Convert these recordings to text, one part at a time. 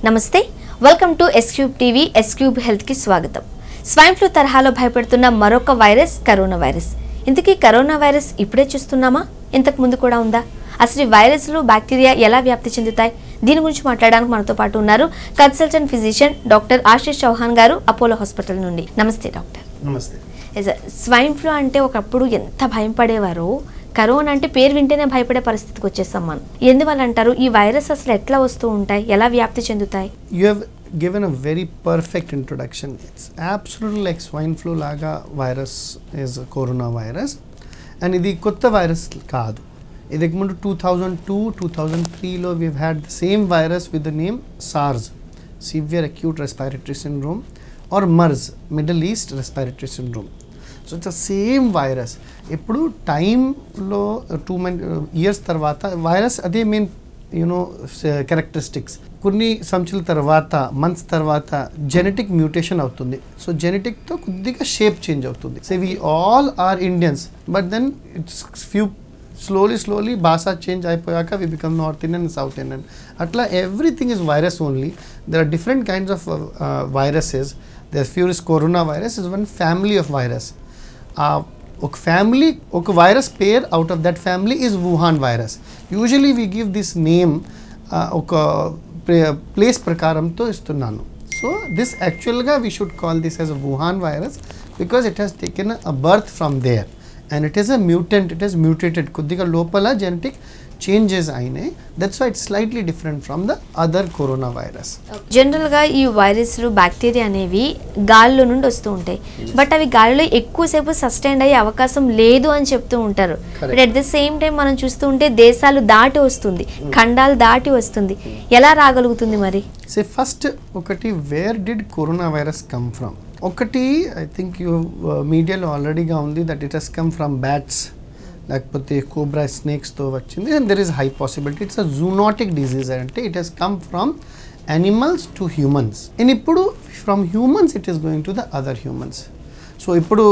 నమస్తే welcome to S Cube TV S Cube health కి స్వాగతం. స్వైన్ ఫ్లూ తరహాలో భయపడుతున్న మరొక వైరస్ కరోనా వైరస్. ఇంతకీ కరోనా వైరస్ ఇప్పుడే చూస్తున్నామా, ఇంతకు ముందు కూడా ఉందా? అసలు వైరస్లు బ్యాక్టీరియా ఎలా వ్యాప్తి చెందుతాయి, దీని గురించి మాట్లాడడానికి మనతో పాటు ఉన్నారు consultant physician doctor Ashish Chauhan గారు, అపోలో హాస్పిటల్ నుండి. నమస్తే డాక్టర్. నమస్తే. స్వైన్ ఫ్లూ అంటే ఒకప్పుడు ఎంత భయం పడేవారో, కరోనా అంటే పేరు వింటేనే భయపడే పరిస్థితికి వచ్చేసాం మనం. ఎందువల్ల అంటారు? ఈ వైరస్ అసలు ఎట్లా వస్తూ ఉంటాయి, ఎలా వ్యాప్తి చెందుతాయి? You have given a very perfect introduction. It's absolutely like swine flu laga virus is a coronavirus, and ఇది కొత్త వైరస్ కాదు. ఇదికి ముందు 2002-2003 లో we've had the same virus with the name SARS, severe acute respiratory syndrome, or MERS, Middle East respiratory syndrome. So it's same virus. ఇప్పుడు టైంలో 2 years తర్వాత virus అదే main characteristics. కొన్ని సంవత్సరాల తర్వాత, మంత్స్ తర్వాత జెనెటిక్ మ్యూటేషన్ అవుతుంది. సో జెనెటిక్తో కొద్దిగా షేప్ చేంజ్ అవుతుంది. So we all are Indians, but then it's few slowly భాష చేంజ్ అయిపోయాక we become North Indian, South Indian. అట్లా everything is virus only. There are different kinds of viruses. There ఫ్యూరిస్ corona virus is one family of virus. ఒక family, ఒక virus pair out of that family is Wuhan virus. Usually we give this name ఒక place ప్రకారంతో ఇస్తున్నాను. So this యాక్చువల్గా we should call this as Wuhan virus because it has taken a birth from there and it is a mutant. It is mutated, కొద్దిగా లోపల genetic changes అయినాయి. That's why it's slightly different from the other corona virus. జనరల్గా ఈ వైరస్లు, bacteria అనేవి గాలిలో నుండి వస్తూ ఉంటాయి, బట్ అవి గాలిలో ఎక్కువసేపు సస్టైన్ అయ్యే అవకాశం లేదు అని చెప్తూ ఉంటారు. But at the same time మనం చూస్తూ ఉంటే దేశాలు దాటి వస్తుంది, ఖండాలు దాటి వస్తుంది. ఎలా రాగలుగుతుంది మరి? సే ఫస్ట్ ఒకటి, where did corona virus come from? ఒకటి ఐ థింక్ యూ మీడియాలో ఆల్రెడీగా ఉంది that it has come from bats, లేకపోతే కోబ్రా స్నేక్స్తో వచ్చింది. And there is high possibility it's a zoonotic disease. అంటే it has come from animals to humans. And ఇప్పుడు from humans it is going to the other humans. So ఇప్పుడు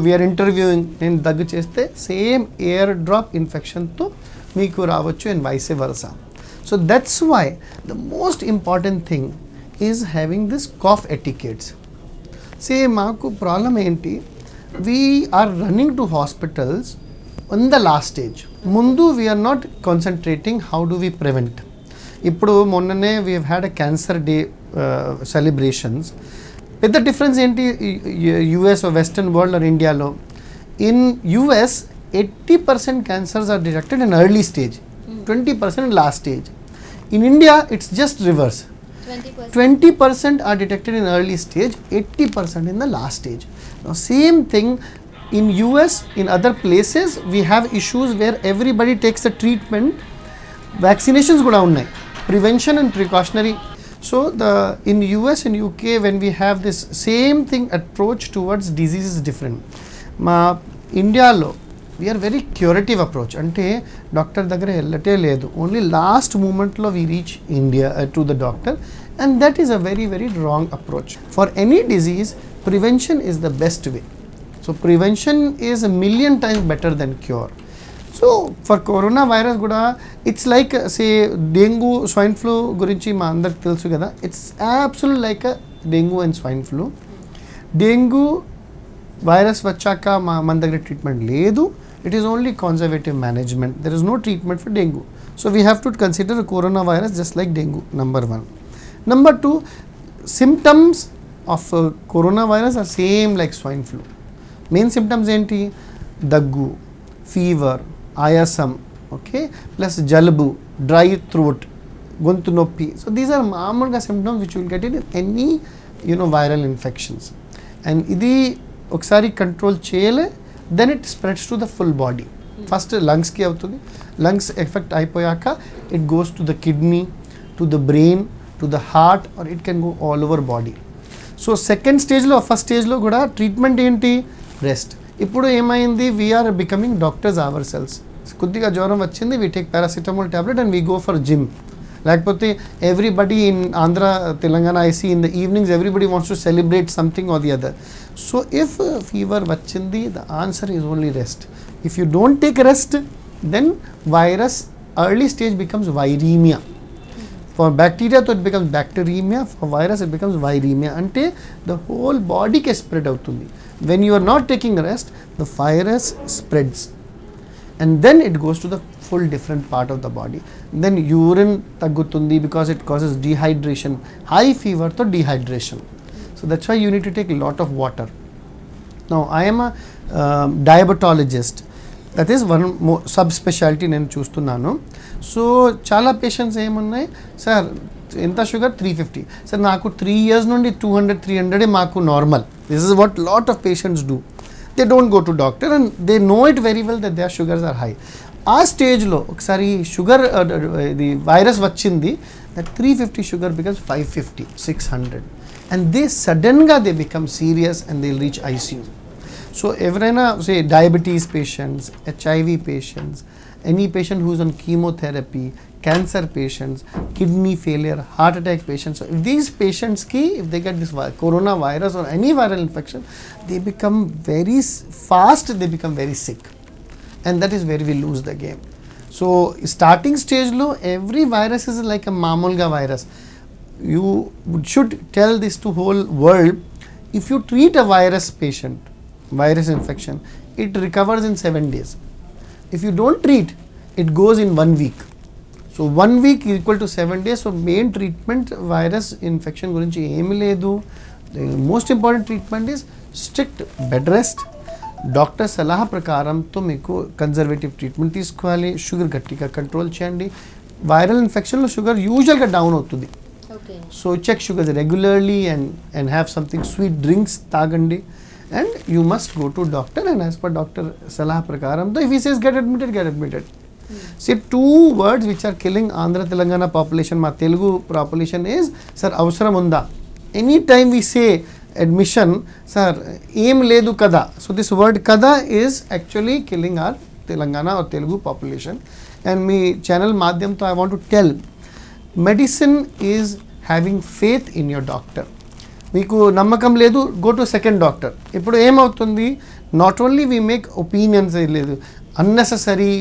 we're interviewing, నేను దగ్గు చేస్తే same air drop ఇన్ఫెక్షన్తో మీకు రావచ్చు and vice versa. So that's why the most important thing is having this cough etiquettes. మాకు problem ఏంటి, we are running to hospitals in the last stage. Mundu we are not concentrating how do we prevent. Ippudu monnane we have had a cancer day celebrations. With the difference enti US or western world or India lo, in US 80% cancers are detected in early stage, 20% in last stage. In India it's just reverse. 20% are detected in early stage, 80% in the last stage. Now same thing in US, in other places we have issues where everybody takes the treatment. Vaccinations kuda unnai, prevention and precautionary. So in US and UK when we have this same thing approach towards disease is different. Ma India lo we are very curative approach. Ante doctor daggara ellate ledu, only last moment lo we reach India to the doctor, and that is a very wrong approach. For any disease prevention is the best way. So prevention is a million times better than cure. So for coronavirus kuda it's like say dengue, swine flu gurinchi ma andariki telusu kada, it's absolutely like a dengue and swine flu. Dengue virus vachaka మన దగ్గర treatment లేదు. It is only conservative management. There is no treatment for dengue. So we have to consider coronavirus just like dengue, number 1. Number 2, symptoms of coronavirus are same like swine flu. Main symptoms ఏంటి? దగ్గు, fever, ఆయాసం, okay, plus జలుబు, dry throat, గొంతు నొప్పి. So these are మామూలుగా symptoms which will get in any viral infections. And ఇది ఒకసారి control చేయలే, then it spreads to the full body. First లంగ్స్కి అవుతుంది, లంగ్స్ ఎఫెక్ట్ అయిపోయాక it goes to the kidney, to the brain, to the heart, or it can go all over body. So second స్టేజ్లో, first స్టేజ్లో కూడా treatment ఏంటి? Rest. ఇప్పుడు ఏమైంది, we're becoming doctors ourselves. కొద్దిగా జ్వరం వచ్చింది, we take paracetamol tablet and we go for gym. లేకపోతే everybody in Andhra, Telangana I see in the evenings everybody wants to celebrate something or the other. So if fever వచ్చింది, the answer is only rest. If you don't take rest, then virus early stage becomes viremia. For bacteria it becomes bacteremia, for virus it becomes viremia. Ante the whole body ke spread avutundi. When you are not taking rest, the virus spreads and then it goes to the full different part of the body. Then urine taggutundi because it causes dehydration, high fever to dehydration. So that's why you need to take a lot of water. Now I am a diabetologist. That is one subspecialty నేను చూస్తున్నాను. So చాలా patients ఏమున్నాయి, sir ఎంత sugar 350, sir నాకు 3 years నుండి 200-300 మాకు normal. This is what lot of patients do. They don't go to doctor and they know it very well that their sugars are high. ఆ స్టేజ్లో ఒకసారి షుగర్ ఇది వైరస్ వచ్చింది, that 350 sugar becomes 550, 600 and they suddenly they become serious and they'll reach ICU. So ఎవరైనా say diabetes patients, HIV patients, any patient who's on chemotherapy, cancer patients, kidney failure, heart attack patients, so if these patients if they get this coronavirus or any viral infection, they become very fast, they become very sick, and that is where we lose the game. So starting stage lo every virus is like a mamulga virus. You should tell this to whole world. If you treat a virus patient, virus infection, it recovers in 7 days. If you don't treat, it goes in 1 week. So 1 week is equal to 7 days. So main treatment virus infection gurinchi emi ledu. The most important treatment is strict bed rest. Doctor salah prakaram to meeku conservative treatment తీసుకోవాలి. Sugar గట్టిగా control చేయండి. Viral infection లో sugar usual గా down అవుతుంది. So check sugars regularly and have something sweet drinks tagandi, and you must go to doctor and as per doctor salah prakaram, though if he says get admitted. See, 2 words which are killing Andhra Telangana population, ma Telugu population is, sir avsaram unda. Anytime we say admission, sir em ledu kada. So this word kada is actually killing our Telangana or Telugu population. And me channel madhyam to I want to tell, medicine is having faith in your doctor. మీకు నమ్మకం లేదు, go to second doctor. ఇప్పుడు ఏమవుతుంది, not only we make opinions, లేదు unnecessary,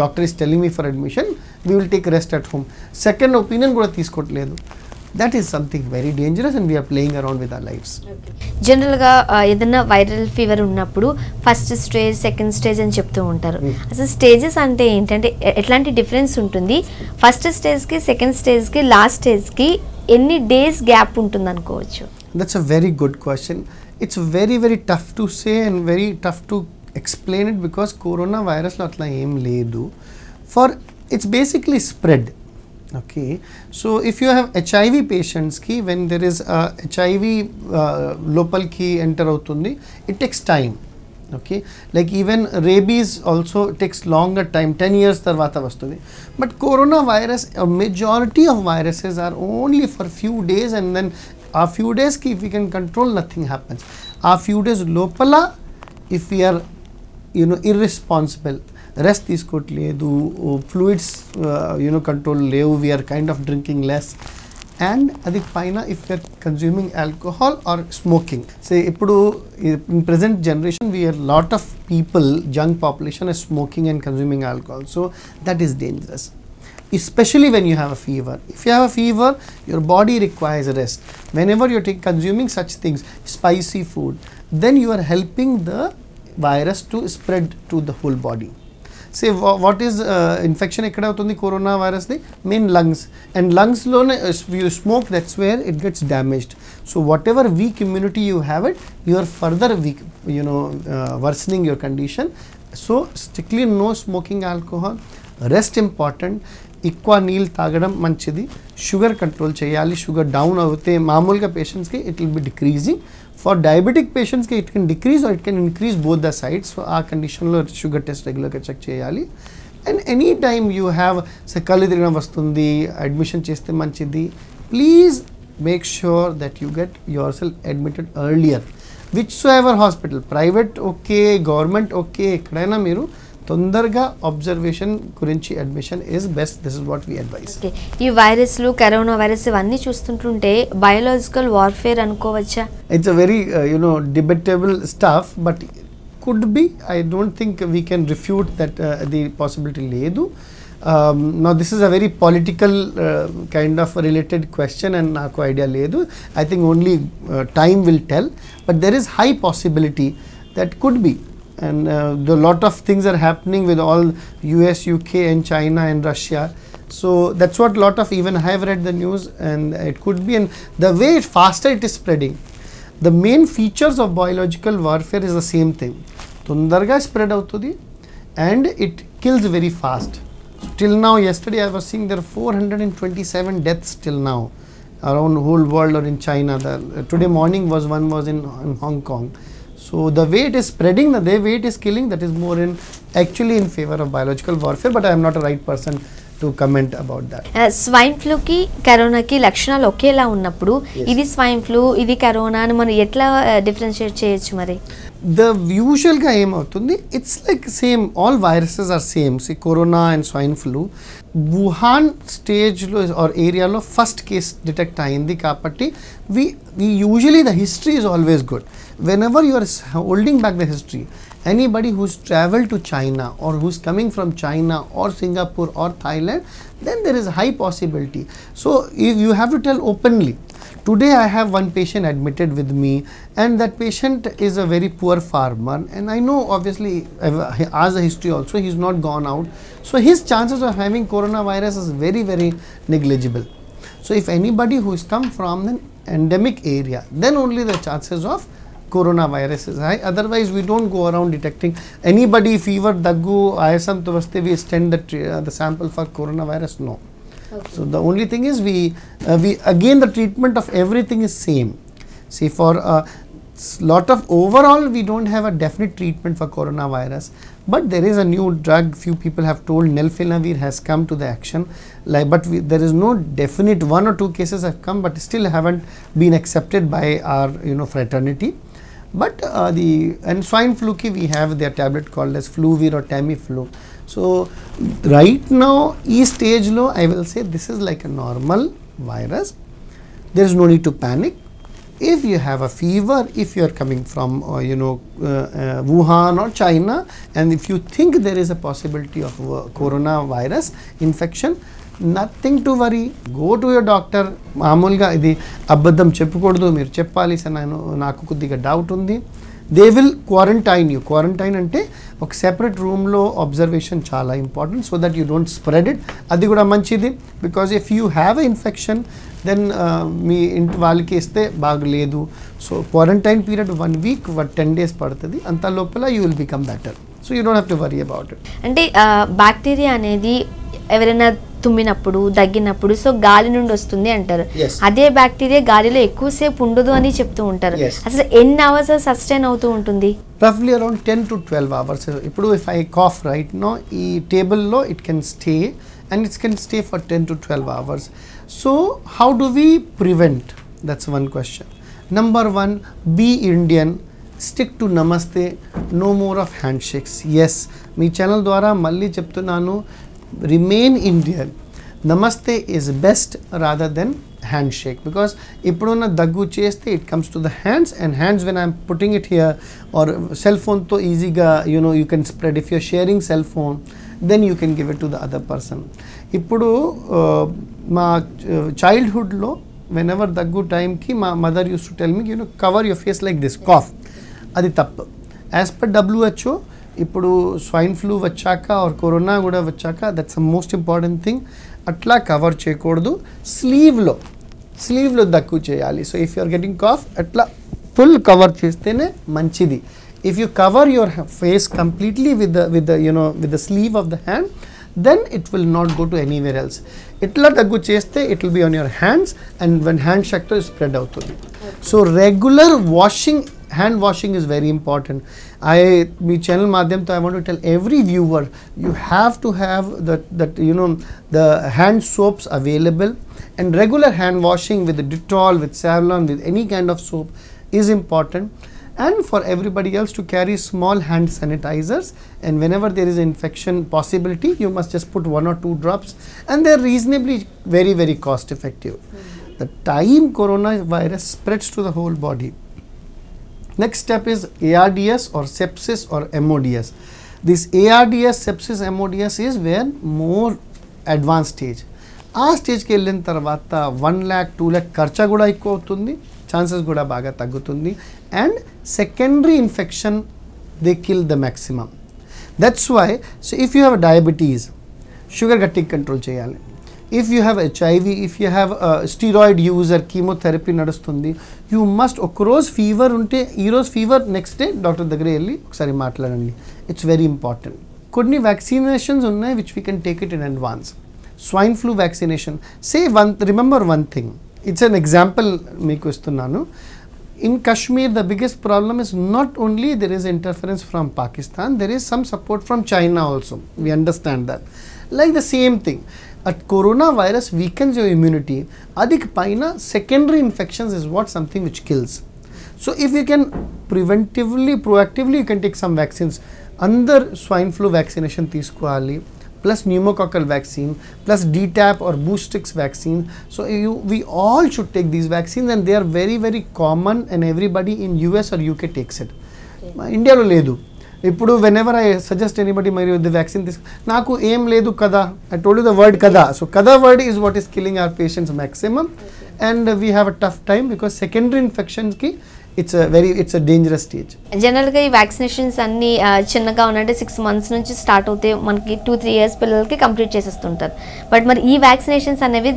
doctor is telling me for admission, we will take rest at home. Second opinion కూడా తీసుకోవట్లేదు. That is something very dangerous and we are playing around with our lives. జనరల్గా ఏదైనా viral fever ఉన్నప్పుడు first stage, second stage అని చెప్తూ ఉంటారు. అసలు stages అంటే ఏంటంటే ఎట్లాంటి డిఫరెన్స్ ఉంటుంది? ఫస్ట్ స్టేజ్కి, సెకండ్ స్టేజ్కి, లాస్ట్ స్టేజ్కి ఎన్ని డేస్ గ్యాప్ ఉంటుంది అనుకోవచ్చు? That's a very good question. It's very very tough to say and very tough to explain it because coronavirus లో అట్లా ఏం లేదు. For it's basically spread. Okay, so if you have HIV patients ki when there is a HIV local ki enter avutundi, it takes time. Okay, like even rabies also takes longer time, 10 years tarvata vastundi. But coronavirus, a majority of viruses are only for few days, and then a few days ki if we can control, nothing happens. A few days lopala, if we are irresponsible, rest తీసుకోవట్లేదు, fluids control లేవు, we're kind of drinking less, and అది పైన if you're consuming alcohol or smoking. So ఇప్పుడు in present generation we're lot of people, young population are smoking and consuming alcohol. So that is dangerous, especially when you have a fever. If you have a fever, your body requires rest. Whenever you are consuming such things, spicy food, then you are helping the virus to spread to the whole body. Say what is infection ekkada avutundi corona virus di main lungs, and lungs lo you smoke, that's where it gets damaged. So whatever weak immunity you have it, you are further weak, worsening your condition. So strictly no smoking alcohol, rest important, ఎక్కువ నీళ్ళు తాగడం మంచిది, sugar control చేయాలి. Sugar down అవుతే మామూలుగా పేషెంట్స్కి it will be decreasing. For diabetic పేషెంట్స్కి it can decrease or it can increase both the sides. So ఆ కండిషన్లో షుగర్ టెస్ట్ రెగ్యులర్గా చెక్ చేయాలి. And any time you have కళ్ళు తిరగడం వస్తుంది, అడ్మిషన్ చేస్తే మంచిది. Please make sure that you get yourself admitted earlier, which so ever hospital, private okay, government okay, ఎక్కడైనా మీరు తొందరగా అబ్జర్వేషన్ గురించి admission is best. This is what we advise. ఈ వైరస్లు, కరోనా వైరస్ ఇవన్నీ చూస్తుంటుంటే బయోలాజికల్ వార్ఫేర్ అనుకోవచ్చా? It's a very debatable stuff, but could be. I don't think we can refute that the possibility లేదు. Now this is a very political kind of related question and naku idea ledu. I think only time will tell, but there is high possibility that could be, and the lot of things are happening with all US, UK and China and Russia. So that's what lot of, even I have read the news, and it could be, and the way faster it is spreading, the main features of biological warfare is the same thing. Tundarga spread outudi and it kills very fast. So till now, yesterday I was seeing there are 427 deaths till now around the whole world or in China. Today morning one was in Hong Kong. So the way it is spreading, the way it is killing, that is more in actually in favor of biological warfare, but I am not a right person to comment about that. Swine ఫ్లూకి కరోనాకి లక్షణాలు ఒకేలా ఉన్నప్పుడు ఇది swine flu, ఇది corona అని మనం ఎట్లా డిఫరెన్షియేట్ చేయొచ్చు మరి? The usual ga em avutundi, it's like same, all viruses are same. See, corona and swine flu, Wuhan stage lo or area lo first case detect ayindi kabatti we usually, the history is always good. Whenever you are holding back the history, anybody who's traveled to China or who's coming from China or Singapore or Thailand, then there is a high possibility. So if you have to tell openly. Today I have one patient admitted with me, and that patient is a very poor farmer, and I know obviously as a history also he's not gone out, so his chances of having coronavirus is very, very negligible. So if anybody who has come from an endemic area, then only the chances of coronavirus is high. Otherwise we don't go around detecting anybody fever, daggu, ayasam to vaste we send the sample for coronavirus. No. Okay. So the only thing is we again, the treatment of everything is same. See, for lot of overall we don't have a definite treatment for coronavirus, but there is a new drug, few people have told nelfinavir has come to the action, like, but there is no definite, 1 or 2 cases have come but still haven't been accepted by our fraternity. But and swine flu ki we have their tablet called as Fluvir or Tamiflu. So right now each stage low, I will say this is like a normal virus. There is no need to panic. If you have a fever, if you are coming from Wuhan or China, and if you think there is a possibility of coronavirus infection, nothing to worry. Go to your doctor. మామూలుగా ఇది అబద్ధం చెప్పకూడదు, మీరు చెప్పాలి sir, నాకు కొద్దిగా doubt ఉంది. They will quarantine you. Quarantine అంటే ఒక సెపరేట్ రూమ్లో అబ్జర్వేషన్ చాలా important, so that you don't spread it. అది కూడా మంచిది, because if you have a infection then మీ ఇంటి వాళ్ళకి ఇస్తే బాగలేదు. So quarantine period 1 week 10 days పడుతుంది. అంత లోపల you will become better. So you don't have to worry about it. అంటే బ్యాక్టీరియా అనేది ఎవరైనా తుమ్మినప్పుడు, దగ్గినప్పుడు సో గాలి నుండి వస్తుంది అంటారు. అదే బ్యాక్టీరియా గాలిలో ఎక్కువసేపు ఉండదు అని చెప్తూ ఉంటారు. అసలు ఎన్ని అవర్స్ సస్టైన్ అవుతూ ఉంటుంది? రఫ్లీ అరౌండ్ 10 to 12 hours. ఇప్పుడు if I cough right no, ఈ టేబుల్లో it can stay and it can stay for 10 to 12 hours. So how do we prevent? That's one question. Number 1, be Indian. Stick to namaste. No more of handshakes. Yes, me channel ద్వారా మళ్ళీ చెప్తున్నాను, remain Indian. Namaste is best rather than handshake, because ippuduna daggu cheste it comes to the hands, and hands when I am putting it here, or cell phone to easy ga you can spread. If you are sharing cell phone, then you can give it to the other person. Ippudu ma childhood lo whenever daggu time ki my mother used to tell me, cover your face like this, cough. Adi tappu. As per WHO, ఇప్పుడు swine flu వచ్చాక or corona కూడా వచ్చాక, that's the most important thing, అట్లా cover చేయకూడదు. స్లీవ్లో దక్కు చేయాలి. So if you are getting cough, అట్లా ఫుల్ కవర్ చేస్తేనే మంచిది. If you cover your face completely with the sleeve of the hand, then it will not go to anywhere else. Itla daggu cheste, it will be on your hands, and when hand shakta is spread out to it. So regular washing, hand washing is very important. My channel madhyam to I want to tell every viewer, you have to have the hand soaps available, and regular hand washing with the Dettol, with Savlon, with any kind of soap is important. And for everybody else to carry small hand sanitizers, and whenever there is infection possibility, you must just put 1 or 2 drops, and they are reasonably very, very cost effective. The time coronavirus spreads to the whole body. Next step is ARDS or sepsis or MODS. This ARDS, sepsis, MODS is where more advance stage. ఆ స్టేజ్కి వెళ్ళిన తర్వాత 1 lakh 2 lakh ఖర్చు కూడా ఎక్కువ అవుతుంది, chances కూడా బాగా తగ్గుతుంది. And secondary infection they kill the maximum. That's why so if you have diabetes, sugar గట్టిగా కంట్రోల్ చేయాలి. If you have HIV, if you have steroid user, chemotherapy నడుస్తుంది, యూ మస్ట్ ఒకరోజు ఫీవర్ ఉంటే ఈరోజు ఫీవర్, నెక్స్ట్ డే డాక్టర్ దగ్గర వెళ్ళి ఒకసారి మాట్లాడండి. It's very important. కొన్ని వ్యాక్సినేషన్స్ ఉన్నాయి which we can take it in advance. Swine flu vaccination, remember one thing, it's an example మీకు ఇస్తున్నాను. In Kashmir, the biggest problem is not only there is interference from Pakistan, there is some support from China also. We understand that. Like the same thing, a coronavirus weakens your immunity. Adik paina secondary infections is what something which kills. So if you can preventively, proactively, you can take some vaccines. Under swine flu vaccination తీసుకోవాలి, plus pneumococcal vaccine, plus DTaP or Boostrix vaccine. So we all should take these vaccines, and they are very very common, and everybody in US or UK takes it. ఇండియాలో లేదు. ఇప్పుడు whenever I suggest anybody మరి the vaccine నాకు ఏం లేదు కదా, I told you the word kada. So kada word is what is killing our patients maximum, and we have a tough time because secondary infections ki it's a dangerous stage. జనరల్గా ఈ vaccinations అన్ని చిన్నగా ఉన్నట్టే 6 months నుంచి start అవుతే మనకి 2-3 years పిల్లలకి complete చేసేస్తుంటారు. But మరి ఈ వ్యాక్సినేషన్స్ అనేవి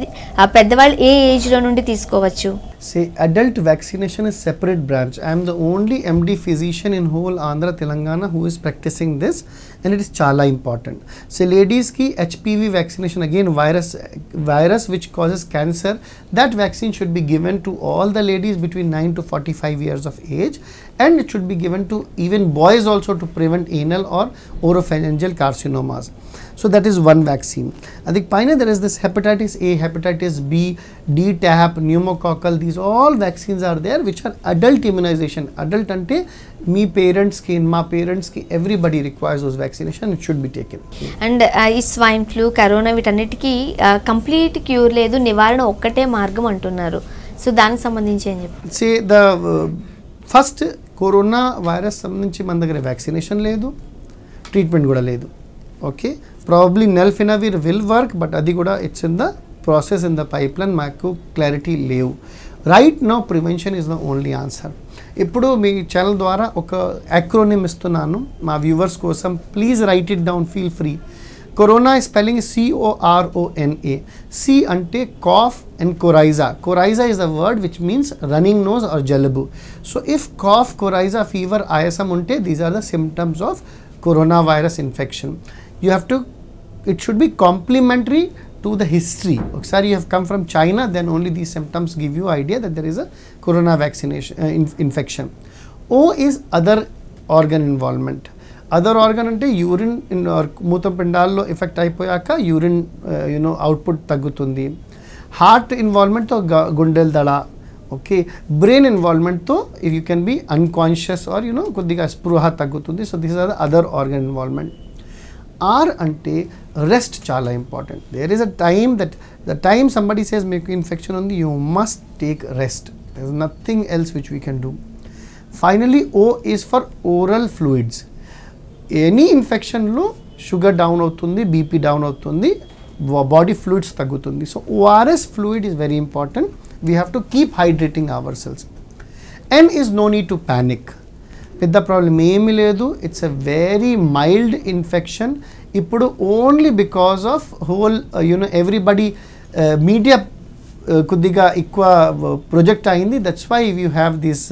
పెద్దవాళ్ళు ఏ ఏజ్లో నుండి తీసుకోవచ్చు? Say adult vaccination is separate branch. I am the only MD physician in whole Andhra Telangana who is practicing this, and it is chala important. Say ladies ki HPV vaccination, again virus which causes cancer, that vaccine should be given to all the ladies between 9 to 45 years of age, and it should be given to even boys also to prevent anal or oropharyngeal carcinomas. So that is one vaccine. Adik paina there is this hepatitis A, hepatitis B, DTaP, pneumococcal. These all vaccines are there which are adult immunization. Adult ante me parents ki, ma parents ki, everybody requires those vaccination. It should be taken. And ఈ swine flu, corona వీటన్నిటికీ complete cure లేదు, నివారణ ఒక్కటే మార్గం అంటున్నారు. So దానికి సంబంధించి ఏం చెప్పారు? Say the first corona virus సంబంధించి మన దగ్గర వ్యాక్సినేషన్ లేదు, ట్రీట్మెంట్ కూడా లేదు. Okay, probably nelfinavir will work, but అది కూడా it's in the process, in the pipeline, మాకు క్లారిటీ లేవు. Right now prevention is the only answer. ఇప్పుడు మీ ఛానల్ ద్వారా ఒక యాక్రోనిమ్ ఇస్తున్నాను మా వ్యూవర్స్ కోసం, please right it down, feel free. Corona spelling is CORONA. C ante cough and coryza. Coryza is a word which means running nose or jalabu. So if cough, coryza, fever, ISM unte, these are the symptoms of coronavirus infection. You have to, it should be complementary to the history. Sorry, you have come from China, then only these symptoms give you idea that there is a corona vaccination infection. O is other organ involvement. Other organ అంటే urine మూత్రపిండాల్లో effect అయిపోయాక urine output తగ్గుతుంది. Heart ఇన్వాల్వ్మెంట్తో గుండెల దడ. Okay, brain ఇన్వాల్వ్మెంట్తో if you can be unconscious or కొద్దిగా స్పృహ తగ్గుతుంది. So this are the other organ involvement. Or అంటే రెస్ట్ చాలా important. There is a time that the time somebody says మీకు ఇన్ఫెక్షన్ ఉంది, you must take rest. There is nothing else which we can do. Finally O is for oral fluids. Any ఇన్ఫెక్షన్లో sugar down అవుతుంది, BP down అవుతుంది, body fluids తగ్గుతుంది. So ORS fluid is very important. We have to keep hydrating ourselves. N is no need to panic. పెద్ద problem ఏమీ లేదు, it's a very mild infection. ఇప్పుడు only because of whole everybody media కొద్దిగా ఎక్కువ project అయింది, that's why you have this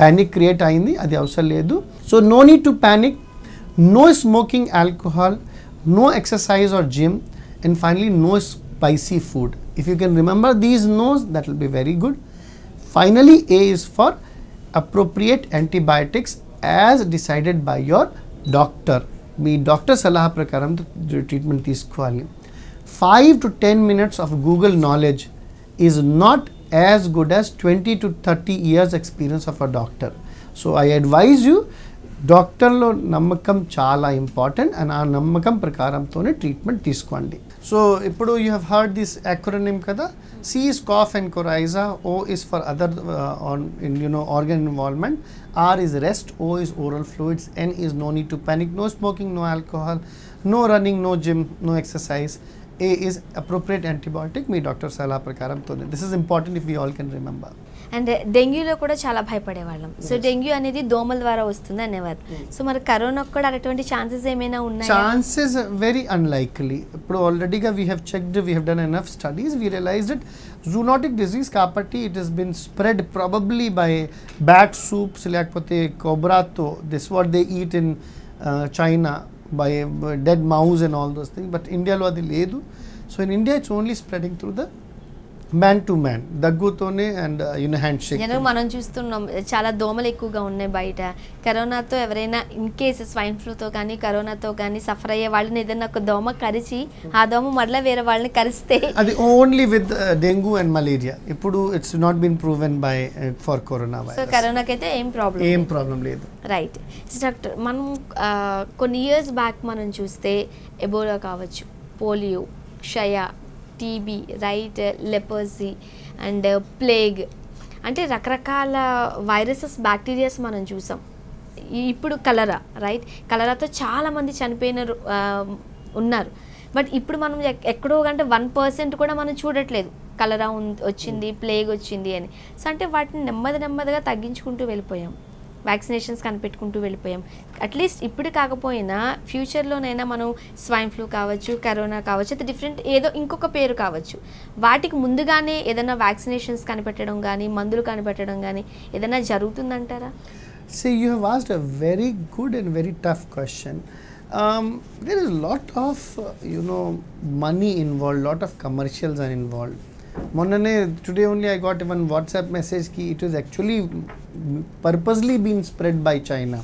panic create అయింది. అది అవసరం లేదు. So no need to panic. No smoking alcohol, no exercise or gym, and finally no spicy food. If you can remember these nos, that will be very good. Finally A is for appropriate antibiotics as decided by your doctor. Me doctor సలహా ప్రకారం treatment తీసుకోవాలి. 5 to 10 minutes of Google knowledge is not as good as 20 to 30 years experience of a doctor. So I advise you, డాక్టర్లో నమ్మకం చాలా important, and ఆ నమ్మకం ప్రకారంతోనే treatment తీసుకోండి. So ఇప్పుడు you have heard this acronym కదా. C is cough and coryza, O is for other organ involvement, R is rest, O is oral fluids, N is no need to panic, no smoking, no alcohol, no running, no gym, no exercise, A is appropriate antibiotic మీ doctor సలహా ప్రకారంతోనే. This is important if we all can remember. And డెంగ్యూలో కూడా చాలా భయపడేవాళ్ళం. So dengue అనేది దోమల ద్వారా వస్తుంది అనేవారు. సో మరి కరోనా కూడా అటువంటి ఛాన్సెస్ ఏమైనా ఉన్నాయా? Chances very unlikely. ఇప్పుడు ఆల్రెడీగా we have checked, we have done enough studies, we realized it zoonotic disease కాబట్టి it has been spread probably by bat soups లేకపోతే కోబ్రాతో, this what they eat in China, by dead mouse and all those things. But ఇండియాలో అది లేదు. So in India it's only spreading through the man to man, దగ్గుతోనే and hand shake. మనం చూస్తున్నాం చాలా దోమలు ఎక్కువగా ఉన్నాయి బయట. కరోనాతో ఎవరైనా ఇన్ కేసు స్వైన్ ఫ్లూతో కానీ కరోనాతో కానీ సఫర్ అయ్యే వాళ్ళని ఏదైనా ఒక దోమ కరిచి ఆ దోమ మళ్ళీ వేరే వాళ్ళని కరిస్తే అది only with dengue and malaria. ఇప్పుడు it's not been proven by for corona virus. So కరోనాకైతే ఏం ప్రాబ్లం లేదు. రైట్ డాక్టర్, మనం కొన్ని ఇయర్స్ బ్యాక్ మనం చూస్తే ఎబోలా కావచ్చు, పోలియో, క్షయ, TB, right, leprosy and plague, అంటే రకరకాల వైరసెస్, బ్యాక్టీరియాస్ మనం చూసాం. ఇప్పుడు కలరా, రైట్, కలరాతో చాలామంది చనిపోయిన ఉన్నారు. బట్ ఇప్పుడు మనం ఎక్కడో అంటే 1% కూడా మనం చూడట్లేదు కలరా వచ్చింది, ప్లేగ్ వచ్చింది అని. సో అంటే వాటిని నెమ్మదిగా తగ్గించుకుంటూ వెళ్ళిపోయాం, వ్యాక్సినేషన్స్ కనిపెట్టుకుంటూ వెళ్ళిపోయాం. అట్లీస్ట్ ఇప్పుడు కాకపోయినా ఫ్యూచర్లోనైనా మనం స్వైన్ ఫ్లూ కావచ్చు, కరోనా కావచ్చు, అది డిఫరెంట్ ఏదో ఇంకొక పేరు కావచ్చు, వాటికి ముందుగానే ఏదైనా వ్యాక్సినేషన్స్ కనిపెట్టడం కానీ మందులు కనిపెట్టడం కానీ ఏదైనా జరుగుతుందంటారా? See, you have asked a very good and very tough question. There is a lot of money involved, lot of commercials are involved. Today only I got one WhatsApp message ki it was actually purposely been spread by China.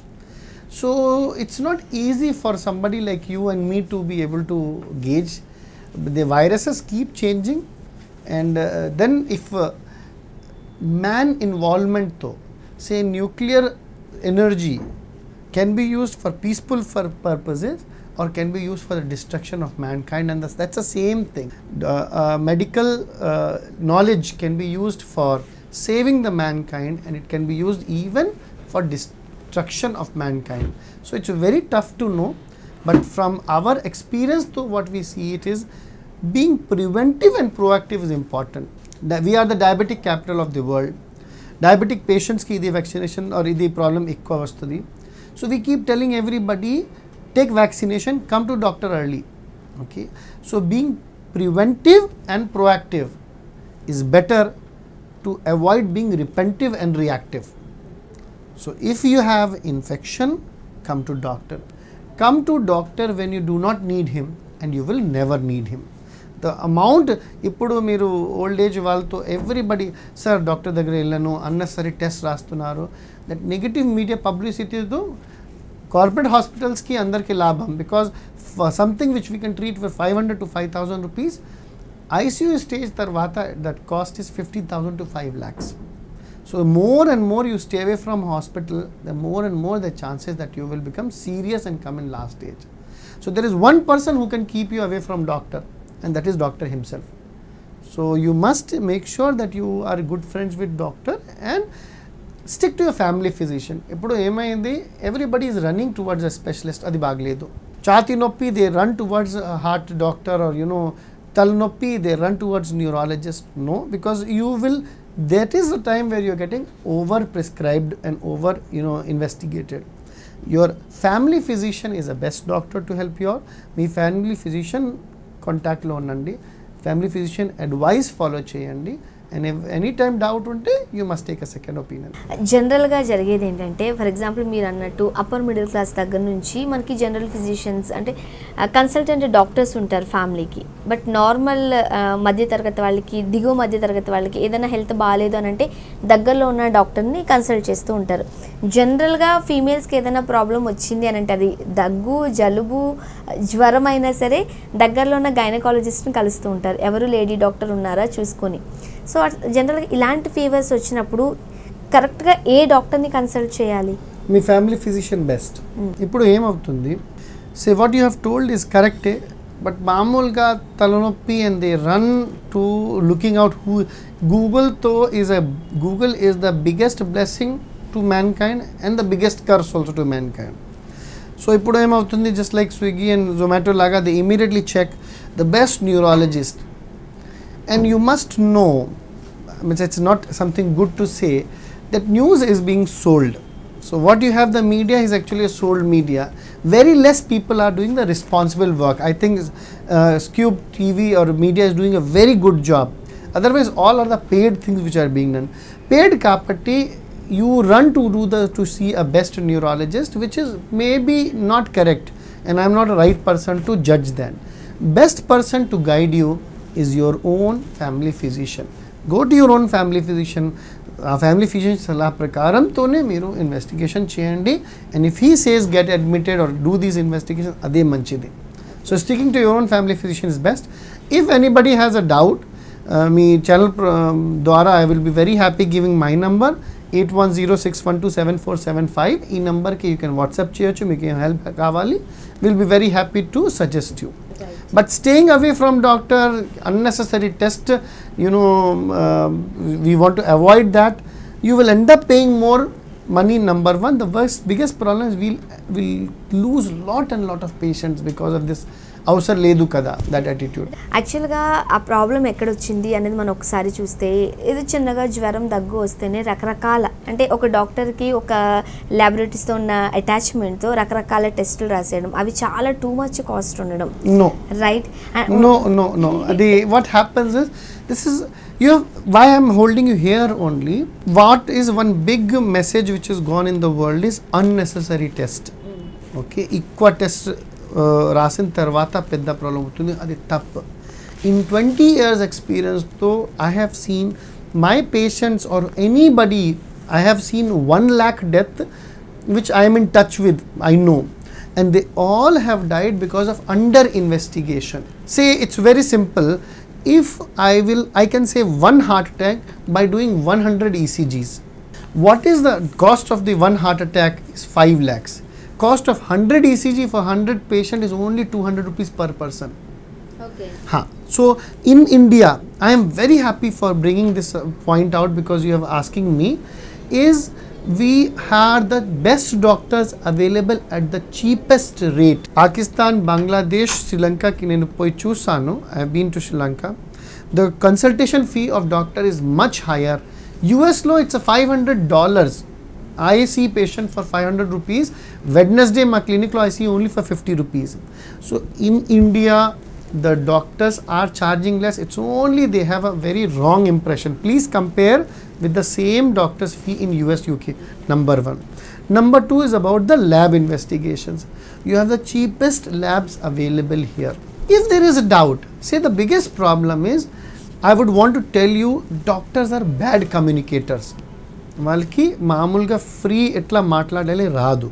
So it's not easy for somebody like you and me to be able to gauge. The viruses keep changing, and then if man involvement though, say nuclear energy can be used for peaceful purposes or can be used for the destruction of mankind, and that's the same thing. Medical knowledge can be used for saving the mankind, and it can be used even for destruction of mankind. So it's very tough to know, but from our experience to what we see, it is being preventive and proactive is important. We are the diabetic capital of the world. Diabetic patients ki idi vaccination or idi problem ekku vastadi. So we keep telling everybody, take vaccination, come to doctor early. Okay, so being preventive and proactive is better to avoid being repentive and reactive. So if you have infection, come to doctor. Come to doctor when you do not need him, and you will never need him. The amount ఇప్పుడు మీరు old age వాళ్ళతో everybody sir doctor దగ్గర వెళ్ళను, unnecessary test రాస్తున్నారు, that negative media పబ్లిసిటీతో corporate హాస్పిటల్స్కి అందరికీ లాభం. Because something which we can treat for 500 to 5,000 rupees, ICU stage తర్వాత that cost is 50,000 to 5 lakhs. So more and more you stay away from hospital, the more and more the chances that you will become serious and come in last stage. So there is one person who can keep you away from doctor, and that is doctor himself. So you must make sure that you are good friends with doctor and stick to your family physician. Ippudu emaindi, everybody is running towards a specialist, adi bagledu. Chati noppi, they run towards a heart doctor, or tal noppi, they run towards neurologist. No, because that is the time where you are getting over prescribed and over investigated. Your family physician is the best doctor to help you out. Me family physician contact లో ఉండండి, family physician advice follow చేయండి, and any time doubt ఉంటే you must take a second opinion. జనరల్గా జరిగేది ఏంటంటే, for example మీరు అన్నట్టు upper middle class దగ్గర నుంచి మనకి జనరల్ ఫిజిషియన్స్ అంటే కన్సల్టెంట్ డాక్టర్స్ ఉంటారు ఫ్యామిలీకి. బట్ నార్మల్ మధ్యతరగతి వాళ్ళకి, దిగువ మధ్యతరగతి వాళ్ళకి ఏదైనా హెల్త్ బాగాలేదు అని అంటే దగ్గరలో ఉన్న డాక్టర్ని కన్సల్ట్ చేస్తూ ఉంటారు. జనరల్గా ఫీమేల్స్కి ఏదైనా ప్రాబ్లం వచ్చింది అని అంటే, అది దగ్గు, జలుబు, జ్వరం అయినా సరే దగ్గరలో ఉన్న గైనకాలజిస్ట్ని కలుస్తూ ఉంటారు, ఎవరు లేడీ డాక్టర్ ఉన్నారా చూసుకొని. సో జనరల్గా ఇలాంటి ఫీవర్స్ వచ్చినప్పుడు కరెక్ట్గా ఏ డాక్టర్ని కన్సల్ట్ చేయాలి? మీ ఫ్యామిలీ ఫిజిషియన్ బెస్ట్. ఇప్పుడు ఏమవుతుంది, say what you have told is కరెక్టే, బట్ మామూలుగా తలనొప్పి and they run to looking out Google is the biggest blessing to mankind and the biggest curse also to mankind. So ఇప్పుడు ఏమవుతుంది, just like Swiggy and Zomato laga, they immediately check the best neurologist. And you must know, I mean, it's not something good to say, that news is being sold. So what you have, the media is actually a sold media. Very less people are doing the responsible work. I think Scube TV or media is doing a very good job. Otherwise all are the paid things which are being done. Paid kapati, you run to see a best neurologist, which is maybe not correct, and I am not a right person to judge that. Best person to guide you is your own family physician. Go to your own family physician. Family physician salah prakaram tone meeru investigation cheyandi, and if he says get admitted or do these investigations, ade manchidi. So sticking to your own family physician is best. If anybody has a doubt, me channel dwara I will be very happy giving my number 8106127475. ee number ki you can WhatsApp cheyochu, meeku help kavali, will be very happy to suggest you. But staying away from doctor, unnecessary test, we want to avoid that. You will end up paying more money. Number one, the biggest problem is we'll lose lot of patients because of this అవసరం లేదు కదా, that attitude. యాక్చువల్గా ఆ problem ఎక్కడొచ్చింది అనేది మనం ఒకసారి చూస్తే, ఇది చిన్నగా జ్వరం దగ్గు వస్తేనే రకరకాల, అంటే ఒక డాక్టర్కి ఒక ల్యాబొరేటరీస్తో ఉన్న అటాచ్మెంట్తో రకరకాల టెస్టులు రాసేయడం, అవి చాలా టూ మచ్ కాస్ట్ ఉండడం. నో రైట్, నో అది what happens is, this is why I am holding you here only. What is one big message which has gone in the world is unnecessary test. Okay, ఎక్కువ test రాసిన తర్వాత పెద్ద problem అవుతుంది, అది తప్పు. In 20 years experience though, I have seen my patients or anybody, I have seen 1 lakh death which I am in touch with, I know, and they all have died because of under investigation. Say it's very simple, if I can say 1 heart attack by doing 100 ECGs. What is the cost of the 1 heart attack is 5 lakhs. Cost of 100 ECG for 100 patient is only 200 rupees per person. Okay. So in India, I am very happy for bringing this point out, because you have asking me, is we have the best doctors available at the cheapest rate. Pakistan, Bangladesh, Sri Lanka ki nenu poi chusanu, I have been to Sri Lanka. The consultation fee of doctor is much higher. US lo it's a $500. I see patient for 500 rupees. Wednesday my clinic lo I see only for 50 rupees. So in India the doctors are charging less. It's only they have a very wrong impression. Please compare with the same doctor's fee in US, UK. Number 1. Number 2 is about the lab investigations. You have the cheapest labs available here. If there is a doubt, say the biggest problem is, I would want to tell you, doctors are bad communicators. వాళ్ళకి మామూలుగా free ఎట్లా మాట్లాడాలి రాదు.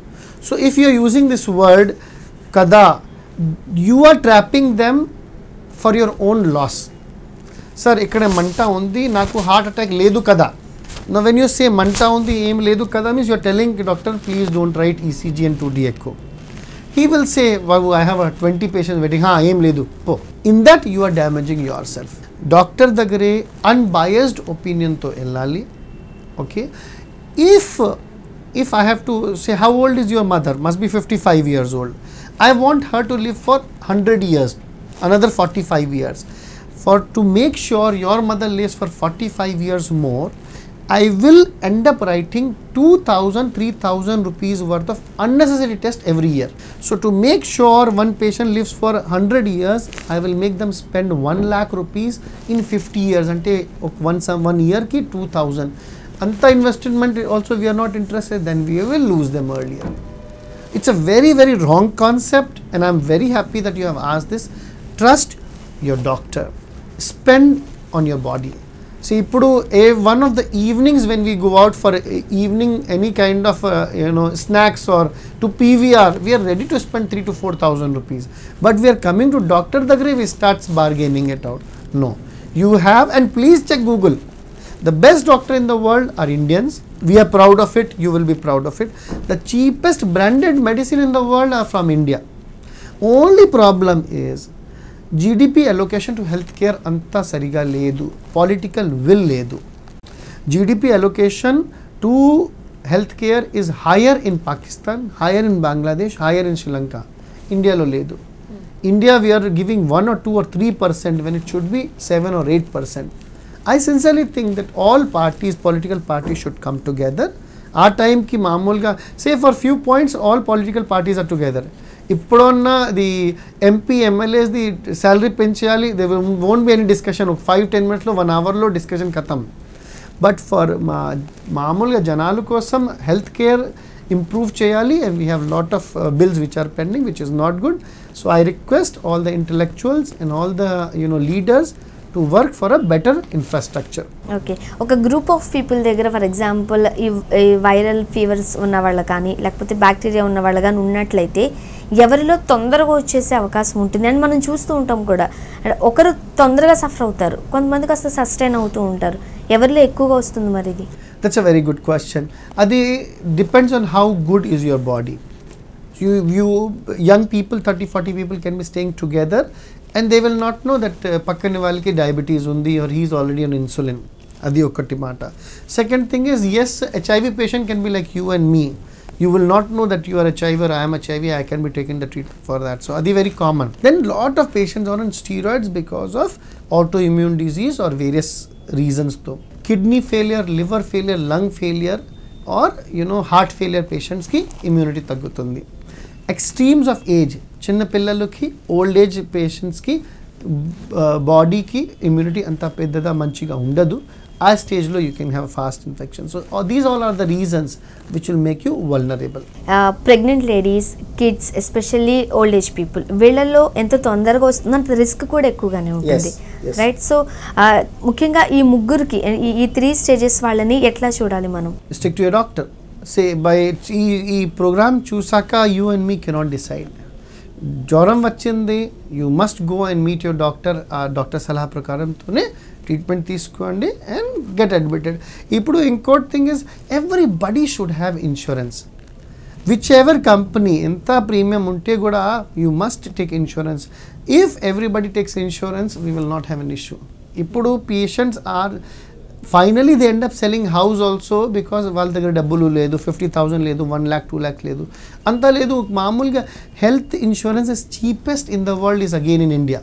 So if you are using this word కదా, you are trapping them for your own loss. Sir ఇక్కడ మంట ఉంది, నాకు హార్ట్ అటాక్ లేదు కదా. నో వెన్ యూ సే మంట ఉంది ఏం లేదు కదా means you are telling doctor please don't write ECG and 2D echo. He will say, I have 20 patients waiting, ఏం లేదు పో. In that you are damaging yourself. Doctor దగ్గరే unbiased opinion తో వెళ్ళాలి. Okay, if I have to say, how old is your mother? Must be 55 years old. I want her to live for 100 years, another 45 years. To make sure your mother lives for 45 years more, I will end up writing 2,000-3,000 rupees worth of unnecessary test every year. So to make sure one patient lives for 100 years, I will make them spend 1 lakh rupees in 50 years. Ante one year ki 2,000. Anta investment also we are not interested, then we will lose them earlier. It's a very, very wrong concept, and I am very happy that you have asked this. Trust your doctor. Spend on your body. See, one of the evenings when we go out for evening any kind of snacks or to PVR, we are ready to spend 3,000 to 4,000 rupees. But we are coming to doctor dagre, we start bargaining it out. No, you have, and please check Google. The best doctor in the world are Indians. We are proud of it. You will be proud of it. The cheapest branded medicine in the world are from India. Only problem is GDP allocation to healthcare anta sariga ledu. Political will ledu. GDP allocation to healthcare is higher in Pakistan, higher in Bangladesh, higher in Sri Lanka. India lo ledu. India we are giving 1 or 2 or 3% when it should be 7 or 8%. I sincerely think that all parties, political parties should come together. Our time ki maamulga, say for few points all political parties are together. ఇప్పుడున్న the MP MLAs the salary పెంచేయాలి, they won't be any discussion. 5-10 minutes 1 hourలో discussion ఖతం. But for మామూలుగా జనాల కోసం health care improve చేయాలి, and we have lot of bills which are pending which is not good. So I request all the intellectuals and all the leaders to work for a better infrastructure. Okay, ఒక group of people దగ్గర for example ఈ viral fevers ఉన్న వాళ్ళు కానీ లేకపోతే bacteria ఉన్న వాళ్ళు కానీ ఉన్నట్లయితే ఎవరిలో తొందరగా వచ్చేసే అవకాశం ఉంటుంది. అండ్ మనం చూస్తూ ఉంటాం కూడా, ఒకరు తొందరగా సఫర్ అవుతారు, కొంతమంది కాస్త సస్టైన్ అవుతూ ఉంటారు. ఎవరిలో ఎక్కువగా వస్తుంది మరి ఇది? That's a very good question. అది depends on how good is your body. You young people, 30-40 people can be staying together and they will not know that pakkani valiki diabetes undi or he is already on insulin. Adi okati mata. Second thing is, yes, HIV patient can be like you and me. You will not know that you are HIV or I am HIV, I can be taking the treatment for that. So adi very common. Then lot of patients are on steroids because of autoimmune disease or various reasons though. Kidney failure, liver failure, lung failure or heart failure patients ki immunity taggutundi. Extremes of age, చిన్న పిల్లలకి, old age పేషెంట్స్కి బాడీకి immunity అంత పెద్దగా మంచిగా ఉండదు. ఆ స్టేజ్లో you can have fast infection. So these all are the reasons which will make you vulnerable. Pregnant ladies, kids, especially old age people, వీళ్ళల్లో ఎంత తొందరగా వస్తుంది అంత రిస్క్ కూడా ఎక్కువగానే ఉంటుంది, రైట్? సో ముఖ్యంగా ఈ ముగ్గురికి, ఈ 3 stages వాళ్ళని ఎట్లా చూడాలి మనం? Stick to your doctor. Say by ఈ ప్రోగ్రామ్ చూసాక you and me cannot decide. జ్వరం వచ్చింది, you must go and meet your doctor. ఆ డాక్టర్ సలహా ప్రకారంతోనే ట్రీట్మెంట్ తీసుకోండి అండ్ గెట్ అడ్మిటెడ్. ఇప్పుడు ఇంకోటి thing is, everybody should have insurance. Which ever company ఎంత ప్రీమియం ఉంటే కూడా you must take insurance. If everybody takes insurance we will not have an issue. ఇప్పుడు patients are finally they end up selling house also because వాళ్ళ దగ్గర డబ్బులు లేదు, 50,000 లేదు, 1 lakh 2 lakh లేదు, అంత లేదు. మామూలుగా health insurance is cheapest in the world is again in India.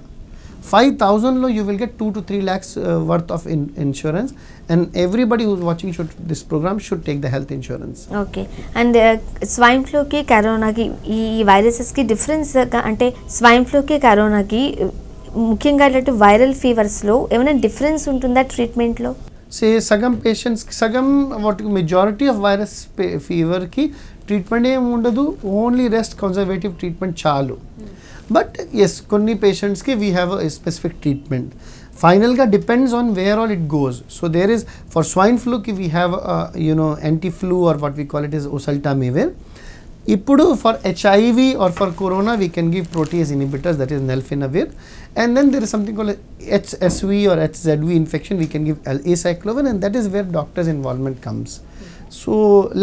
5,000లో you will get 2 to 3 lakhs worth of insurance. And everybody who's watching this program should take the health insurance. Okay, and swine ఫ్లూకి, కరోనాకి, ఈ వైరసెస్కి difference అంటే swine ఫ్లూకి, కరోనాకి ముఖ్యంగా ఇలాంటి viral ఫీవర్స్లో ఏమైనా డిఫరెన్స్ ఉంటుందా ట్రీట్మెంట్లో? సగం పేషెంట్స్కి, సగం వాటికి మెజారిటీ ఆఫ్ వైరస్ ఫీవర్కి ట్రీట్మెంట్ ఏమి ఉండదు, ఓన్లీ రెస్ట్ కన్జర్వేటివ్ ట్రీట్మెంట్ చాలు. బట్ ఎస్, కొన్ని పేషెంట్స్కి we have a specific treatment. ఫైనల్గా depends on where all it goes. So there is for swine ఫ్లూకి we have anti flu or what we call it is oseltamivir. ఇప్పుడు for HIV or for corona we can give protease inhibitors, that is nelfinavir. And then there is something called HSV or HZV infection, we can give acyclovir, and that is where doctor's involvement comes. So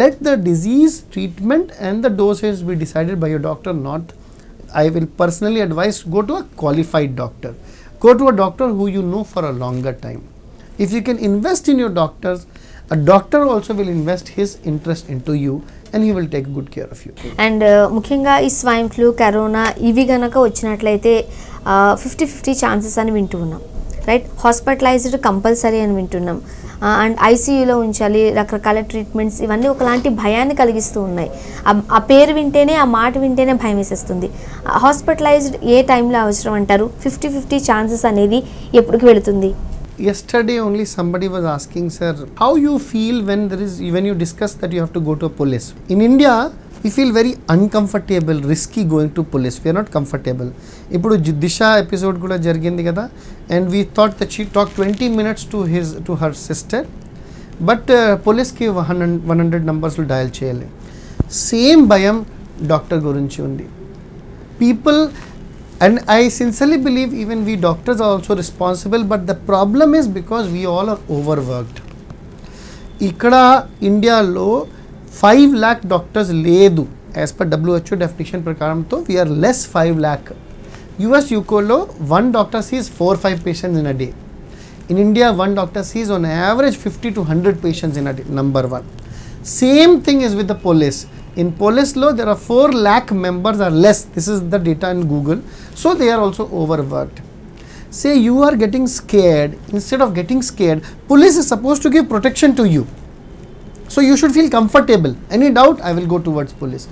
let the disease treatment and the dosage be decided by your doctor. Not, I will personally advise, go to a qualified doctor. Go to a doctor who you know for a longer time. If you can invest in your doctors, a doctor also will invest his interest into you and he will take good care of you. And ముఖ్యంగా ఈ swine flu, corona ఇవి గనక వచ్చినట్లయితే 50-50 chances అని వింటూ ఉన్నాం, right? Hospitalised compulsory అని వింటున్నాం. అండ్ ఐసీయూలో ఉంచాలి, రకరకాల ట్రీట్మెంట్స్, ఇవన్నీ ఒకలాంటి భయాన్ని కలిగిస్తూ ఉన్నాయి. ఆ పేరు వింటేనే, ఆ మాట వింటేనే భయం వేసేస్తుంది. హాస్పిటలైజ్డ్ ఏ టైంలో అవసరం అంటారు? 50-50 ఛాన్సెస్ అనేది ఎప్పటికి వెళుతుంది? Yesterday only somebody was asking, sir, how you feel when you discuss that you have to go to a police? In India, we feel very uncomfortable, risky going to police. We are not comfortable. Ippudu Disha episode kuda jarigindi kada, and we thought that she talked 20 minutes to her sister, but police ki 100 numbers will dial cheyale. Same bayam doctor gurinchi undi. People, and I sincerely believe even we doctors are also responsible, but the problem is because we all are overworked. Ikkada India lo 5 lakh doctors ledu as per WHO definition prakaramto we are less 5 lakh. US UK lo one doctor sees 4-5 patients in a day. In India one doctor sees on average 50 to 100 patients in a day. Number one. Same thing is with the police. In police law, there are 4 lakh members or less. This is the data in Google. So they are also overworked. Say you are getting scared. Instead of getting scared, police is supposed to give protection to you. So you should feel comfortable. Any doubt, I will go towards police.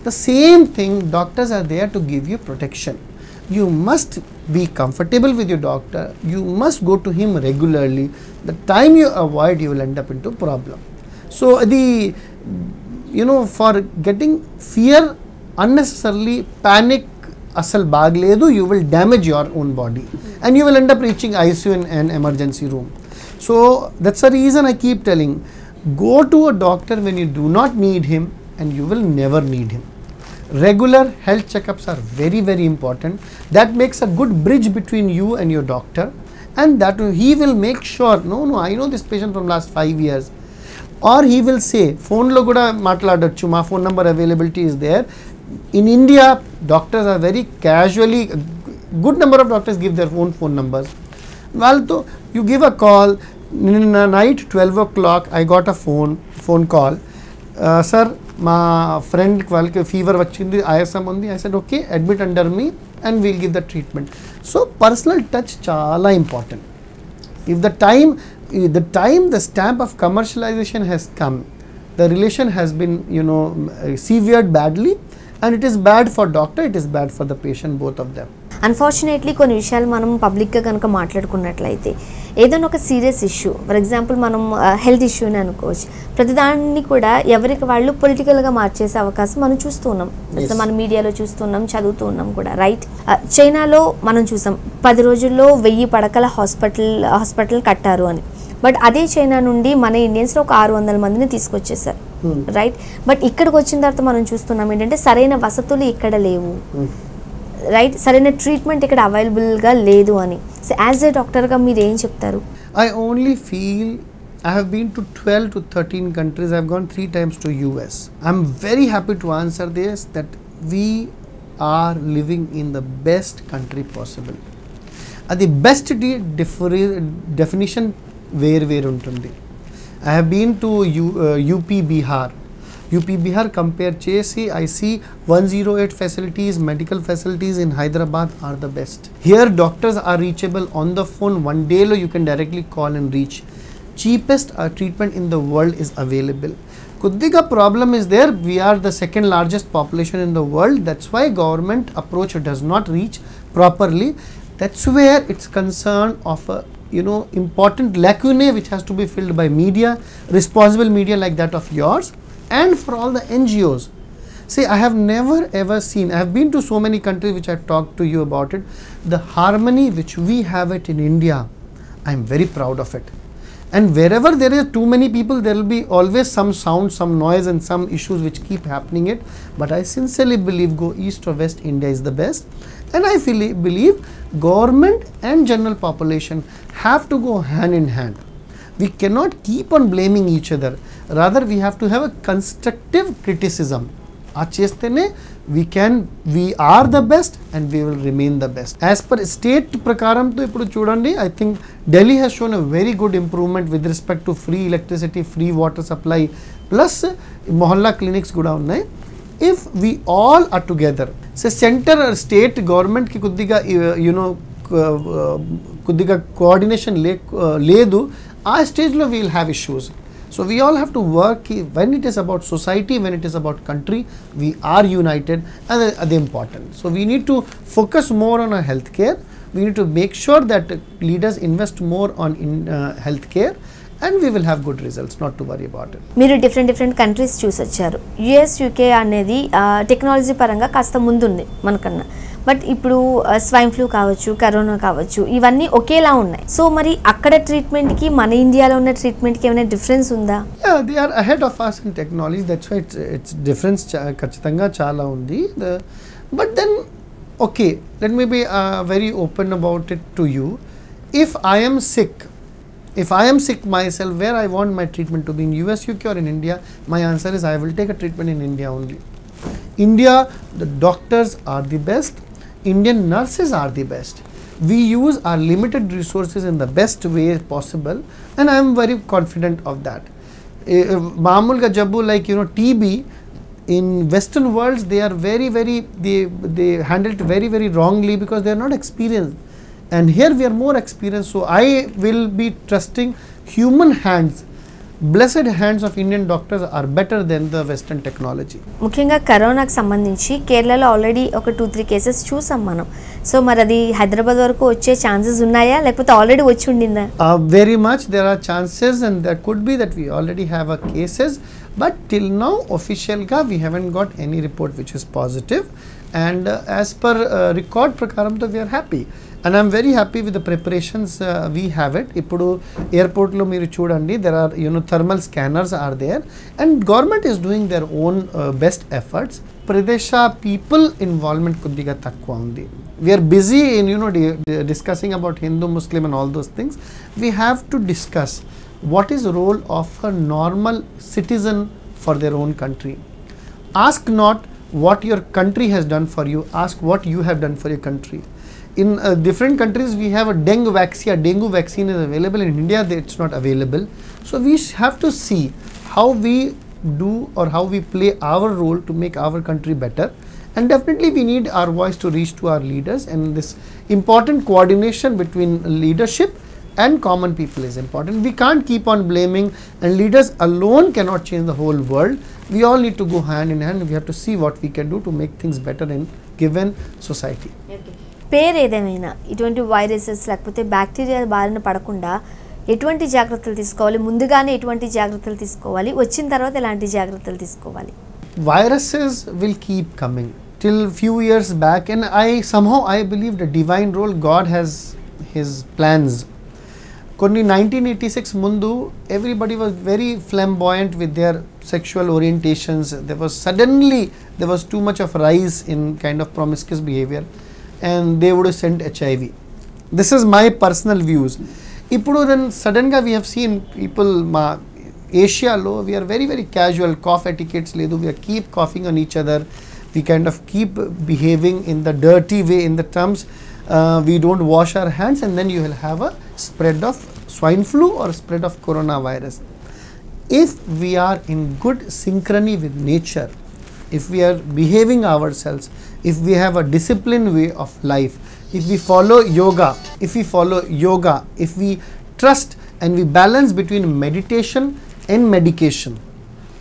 The same thing, doctors are there to give you protection. You must be comfortable with your doctor. You must go to him regularly. The time you avoid, you will end up into problem. So the, for getting fear, unnecessarily panic, asal baag ledu, you will damage your own body and you will end up reaching ICU in an emergency room. So that's the reason I keep telling, go to a doctor when you do not need him and you will never need him. Regular health checkups are very, very important. That makes a good bridge between you and your doctor, and that he will make sure, no, I know this patient from last 5 years. Or he will say, phone lo kuda matladochu, ma phone number availability is there. In India, doctors are very casually, good number of doctors give their own phone numbers. Well, you give a call, in the night 12 o'clock, I got a phone call. Sir, my friend fever vachindi, ISM undi. I said, okay, admit under me and we'll give the treatment. So personal touch chala important. If the time the stamp of commercialization has come, the relation has been, severed badly, and it is bad for doctor, it is bad for the patient, both of them. Unfortunately కొన్ని విషయాలు మనం పబ్లిక్గా కనుక మాట్లాడుకున్నట్లయితే ఏదైనా ఒక serious issue, for example మనం health ఇష్యూని అనుకోవచ్చు, ప్రతిదాన్ని కూడా ఎవరికి వాళ్ళు పొలిటికల్గా మార్చేసే అవకాశం మనం చూస్తూ ఉన్నాం. మన మీడియాలో చూస్తున్నాం, చదువుతూ ఉన్నాం కూడా, రైట్? చైనాలో మనం చూసాం 10 రోజుల్లో 1000 పడకల హాస్పిటల్ కట్టారు అని. బట్ అదే చైనా నుండి మన ఇండియన్స్లో ఒక 600 మందిని తీసుకొచ్చేసారు, రైట్? బట్ ఇక్కడికి వచ్చిన తర్వాత మనం చూస్తున్నాం ఏంటంటే సరైన వసతులు ఇక్కడ లేవు, రైట్? సరైన ట్రీట్మెంట్ ఇక్కడ అవైలబుల్గా లేదు అని. సో యాజ్ ఏ డాక్టర్గా మీరు ఏం చెప్తారు? I only feel I have been to 12 to 13 countries. I have gone 3 times to US. I am very happy to answer this, that we are living in the best country possible. The best definition where untundi. I have been to UP Bihar. UP Bihar compare chesi, I see 108 facilities, medical facilities in Hyderabad are the best. Here doctors are reachable on the phone. One day you can directly call and reach. Cheapest treatment in the world is available. Kuddiga problem is there. We are the second largest population in the world. That's why government approach does not reach properly. That's where it's concern of a important lacunae which has to be filled by media, responsible media like that of yours, and for all the NGOs. See, I have never ever seen, I have been to so many countries which I talked to you about it, the harmony which we have it in India, I am very proud of it. And wherever there is too many people, there will be always some sound, some noise and some issues which keep happening it. But I sincerely believe, go east or west, India is the best. And I believe government and general population have to go hand in hand. We cannot keep on blaming each other. Rather, we have to have a constructive criticism. We are the best and we will remain the best. As per state prakaram to ippudu chudandi, I think Delhi has shown a very good improvement with respect to free electricity, free water supply, plus mohalla clinics kuda unnai. If we all are together, say center or state government ki kuddiga coordination ledu, our stage lo we will have issues. So we all have to work. When it is about society, when it is about country, we are united, and that's important. So we need to focus more on our healthcare. We need to make sure that leaders invest more on healthcare, and we will have good results. Not to worry about it. మీరు different countries చూసి వచ్చారు. US UK అనేది technology పరంగా కాస్త ముందుంది మనకన్నా. But ఇప్పుడు swine flu కావచ్చు, కరోనా కావచ్చు, ఇవన్నీ ఒకేలా ఉన్నాయి. సో మరి అక్కడ ట్రీట్మెంట్కి మన ఇండియాలో ఉన్న ట్రీట్మెంట్కి ఏమైనా డిఫరెన్స్ ఉందా? They are ahead of us in technology. That's why it's difference ఖచ్చితంగా చాలా ఉంది. But then, okay, let me be very open about it to you. If I am sick myself, where I want my treatment to be, in US, UK or in India, my answer is I will take a treatment in India only. India, the doctors are the best. Indian nurses are the best. We use our limited resources in the best way possible, and I am very confident of that. Maamulga jabbu like TB, in Western worlds they are they handle it very wrongly because they are not experienced, and here we are more experienced. So I will be trusting human hands. Blessed hands of Indian doctors are better than the Western technology. ముఖ్యంగా కరోనాకు సంబంధించి కేరళలో already ఒక 2-3 cases చూసాం మనం. So మరి అది హైదరాబాద్ వరకు వచ్చే ఛాన్సెస్ ఉన్నాయా లేకపోతే ఆల్రెడీ వచ్చి ఉండిందా? Very much there are chances, and there could be that we already have a cases, but till now official ka we haven't got any report which is positive, and as per record prakaram to we are happy, and I am very happy with the preparations we have it. Ippudu airport lo meeru chudandi, there are thermal scanners are there, and government is doing their own best efforts. Pradesha people involvement kuddiga takkuva undi. We are busy in discussing about Hindu, Muslim and all those things. We have to discuss what is the role of a normal citizen for their own country. Ask not what your country has done for you, ask what you have done for your country. In different countries we have a dengue vaccine. A dengue vaccine is available. In India it's not available. So we have to see how we do or how we play our role to make our country better, and definitely we need our voice to reach to our leaders, and this important coordination between leadership and common people is important. We can't keep on blaming, and leaders alone cannot change the whole world. We all need to go hand in hand. We have to see what we can do to make things better in given society. పేరు ఏదేమైనా ఇటువంటి viruses లేకపోతే bacteria బారిన పడకుండా ఎటువంటి జాగ్రత్తలు తీసుకోవాలి, ముందుగానే ఎటువంటి జాగ్రత్తలు తీసుకోవాలి, వచ్చిన తర్వాత ఎలాంటి జాగ్రత్తలు తీసుకోవాలి? Viruses will keep coming till few years back, and I believe the divine role. God has his plans. Konni 1986 mundu everybody was very flamboyant with their sexual orientations. There was too much of rise in kind of promiscuous behavior, and they would have sent HIV. This is my personal views. Ippudu then sudden ga we have seen people Asia lo we are very casual, cough etiquettes ledu, we keep coughing on each other, we kind of keep behaving in the dirty way, in the terms we don't wash our hands, and then you will have a spread of swine flu or spread of coronavirus. If we are in good synchrony with nature, if we are behaving ourselves, if we have a disciplined way of life, if we follow yoga, if we trust and we balance between meditation and medication,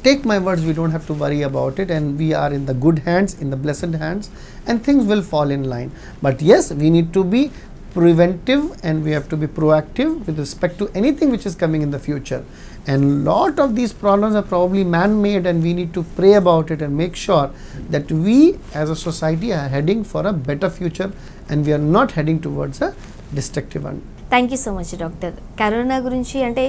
take my words, we don't have to worry about it, and we are in the good hands, in the blessed hands, and things will fall in line. But yes, we need to be preventive, and we have to be proactive with respect to anything which is coming in the future. And lot of these problems are probably man-made, and we need to pray about it and make sure that we as a society are heading for a better future, and we are not heading towards a destructive one. Thank you so much doctor. Corona గురించి అంటే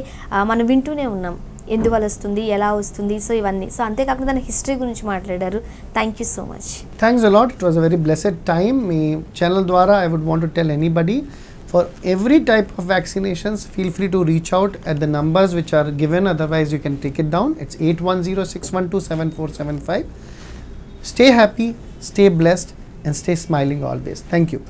మనం వింటూనే ఉన్నాం, ఎందువల్ల వస్తుంది, ఎలా వస్తుంది, so ఇవన్నీ. సో అంతేకాకుండా దాని హిస్టరీ గురించి మాట్లాడారు. Thank you so much. Thanks a lot. It was a very blessed time. Me channel ద్వారా I would want to tell anybody, for every type of vaccinations, feel free to reach out at the numbers which are given, otherwise you can take it down. It's 8106127475. Stay happy, stay blessed, and stay smiling always. Thank you.